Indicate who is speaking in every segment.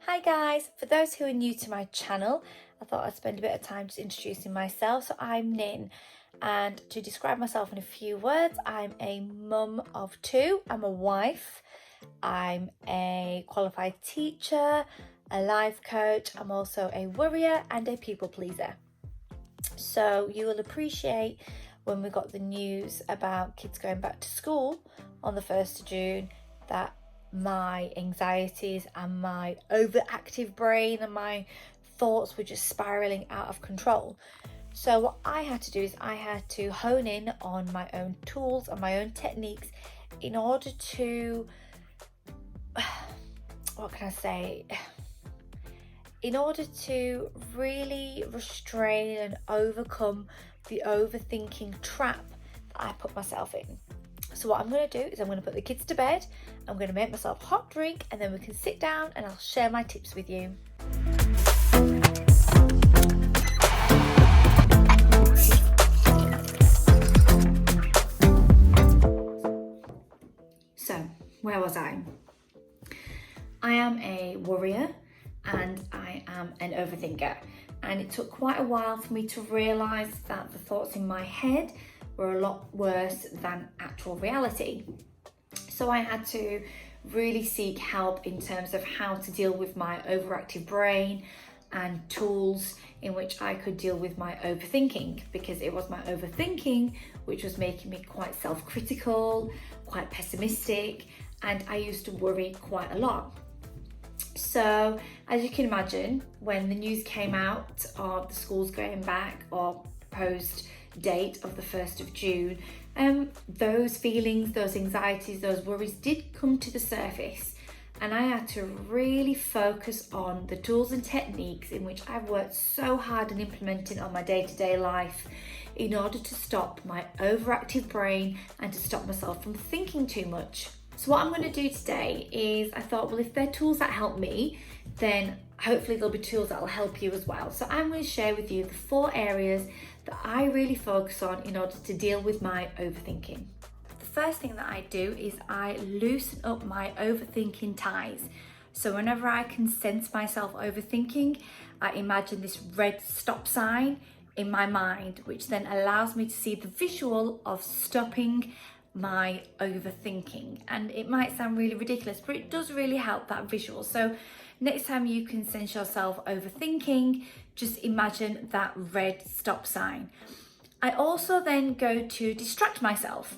Speaker 1: Hi guys, for those who are new to my channel, I thought I'd spend a bit of time just introducing myself. So I'm Nin, and to describe myself in a few words, I'm a mum of two, I'm a wife, I'm a qualified teacher, a life coach, I'm also a worrier and a people pleaser. So you will appreciate when we got the news about kids going back to school on the 1st of June that my anxieties and my overactive brain and my thoughts were just spiraling out of control. So what I had to do is I had to hone in on my own tools and my own techniques in order to, what can I say? In order to really restrain and overcome the overthinking trap that I put myself in. So what I'm going to do is I'm going to put the kids to bed, I'm going to make myself a hot drink, and then we can sit down and I'll share my tips with you. So, where was I? I am a worrier and I am an overthinker, and it took quite a while for me to realise that the thoughts in my head were a lot worse than actual reality. So I had to really seek help in terms of how to deal with my overactive brain and tools in which I could deal with my overthinking, because it was my overthinking which was making me quite self-critical, quite pessimistic, and I used to worry quite a lot. So as you can imagine, when the news came out of the schools going back or proposed date of the 1st of June, those feelings, those anxieties, those worries did come to the surface, and I had to really focus on the tools and techniques in which I've worked so hard in implementing on my day-to-day life in order to stop my overactive brain and to stop myself from thinking too much. So what I'm going to do today is I thought, well, if they're tools that help me, then hopefully there'll be tools that will help you as well. So I'm going to share with you the 4 areas that I really focus on in order to deal with my overthinking. The first thing that I do is I loosen up my overthinking ties. So whenever I can sense myself overthinking, I imagine this red stop sign in my mind, which then allows me to see the visual of stopping my overthinking. And it might sound really ridiculous, but it does really help, that visual. So next time you can sense yourself overthinking, just imagine that red stop sign. I also then go to distract myself.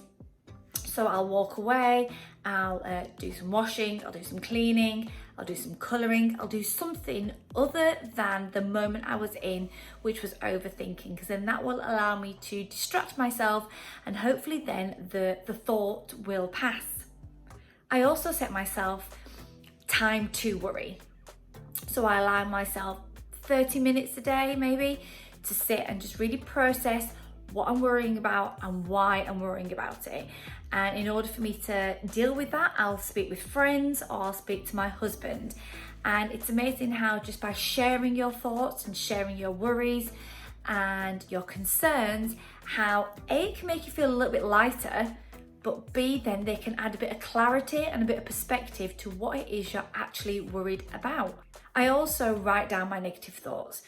Speaker 1: So I'll walk away, I'll do some washing, I'll do some cleaning, I'll do some colouring, I'll do something other than the moment I was in, which was overthinking, because then that will allow me to distract myself and hopefully then the thought will pass. I also set myself time to worry. So I allow myself 30 minutes a day maybe to sit and just really process what I'm worrying about and why I'm worrying about it. And in order for me to deal with that, I'll speak with friends or I'll speak to my husband. And it's amazing how just by sharing your thoughts and sharing your worries and your concerns, how A, it can make you feel a little bit lighter, but B, then they can add a bit of clarity and a bit of perspective to what it is you're actually worried about. I also write down my negative thoughts.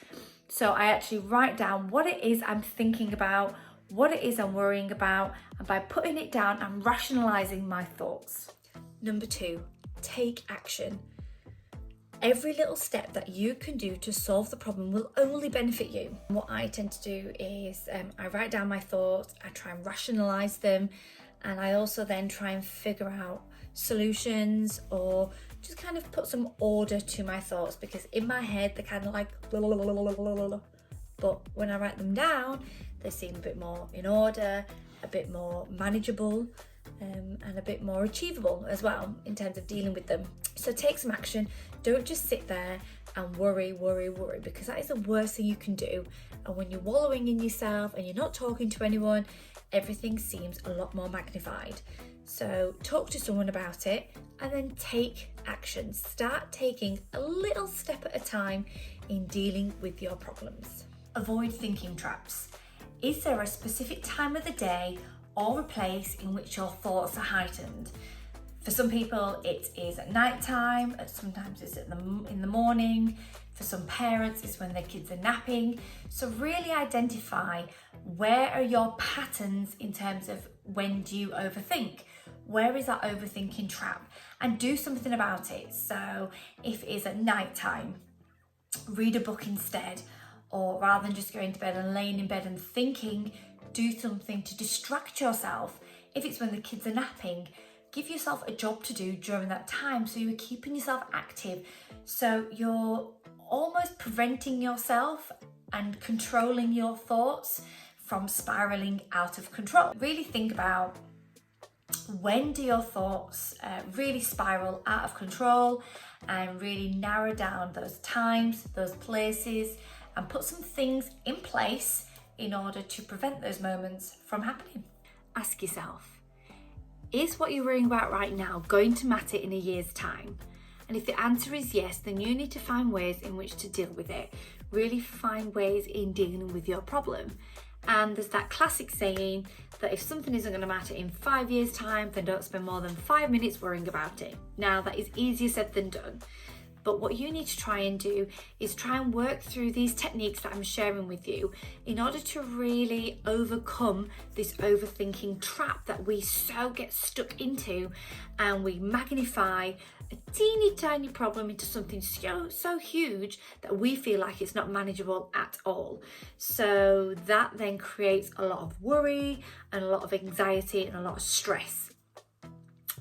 Speaker 1: So I actually write down what it is I'm thinking about, what it is I'm worrying about, and by putting it down, I'm rationalizing my thoughts. Number 2, take action. Every little step that you can do to solve the problem will only benefit you. What I tend to do is I write down my thoughts, I try and rationalize them, and I also then try and figure out solutions or just kind of put some order to my thoughts, because in my head they're kind of like blah, blah, blah, blah, blah, blah. But when I write them down, they seem a bit more in order, a bit more manageable, and a bit more achievable as well in terms of dealing with them. So take some action. Don't just sit there and worry, because that is the worst thing you can do. And when you're wallowing in yourself and you're not talking to anyone, everything seems a lot more magnified. So talk to someone about it and then take action. Start taking a little step at a time in dealing with your problems. Avoid thinking traps. Is there a specific time of the day or a place in which your thoughts are heightened? For some people it is at night time, sometimes it's in the morning. For some parents it's when their kids are napping. So really identify where are your patterns in terms of when do you overthink? Where is that overthinking trap? And do something about it. So if it is at night time, read a book instead, or rather than just going to bed and laying in bed and thinking, do something to distract yourself. If it's when the kids are napping, give yourself a job to do during that time so you're keeping yourself active. So you're almost preventing yourself and controlling your thoughts from spiraling out of control. Really think about when do your thoughts really spiral out of control, and really narrow down those times, those places, and put some things in place in order to prevent those moments from happening. Ask yourself, is what you're worrying about right now going to matter in a year's time? And if the answer is yes, then you need to find ways in which to deal with it. Really find ways in dealing with your problem. And there's that classic saying that if something isn't going to matter in 5 years' time, then don't spend more than 5 minutes worrying about it. Now, that is easier said than done. But what you need to try and do is try and work through these techniques that I'm sharing with you in order to really overcome this overthinking trap that we so get stuck into, and we magnify a teeny tiny problem into something so huge that we feel like it's not manageable at all. So that then creates a lot of worry and a lot of anxiety and a lot of stress,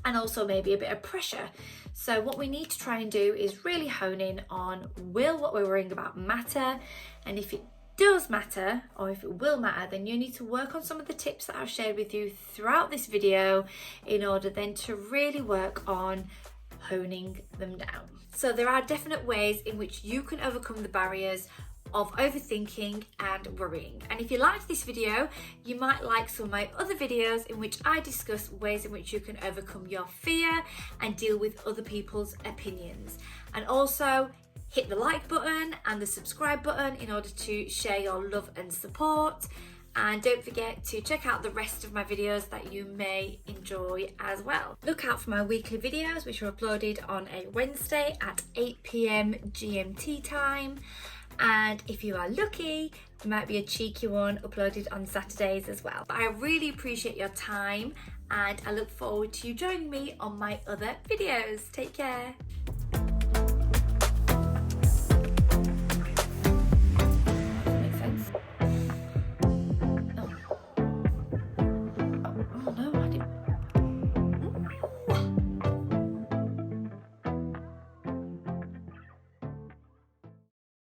Speaker 1: and also maybe a bit of pressure. So what we need to try and do is really hone in on, will what we're worrying about matter? And if it does matter, or if it will matter, then you need to work on some of the tips that I've shared with you throughout this video in order then to really work on honing them down. So there are definite ways in which you can overcome the barriers of overthinking and worrying. And if you liked this video, you might like some of my other videos in which I discuss ways in which you can overcome your fear and deal with other people's opinions. And also hit the like button and the subscribe button in order to share your love and support. And don't forget to check out the rest of my videos that you may enjoy as well. Look out for my weekly videos, which are uploaded on a Wednesday at 8 p.m. GMT time. And if you are lucky, there might be a cheeky one uploaded on Saturdays as well. But I really appreciate your time, and I look forward to you joining me on my other videos. Take care.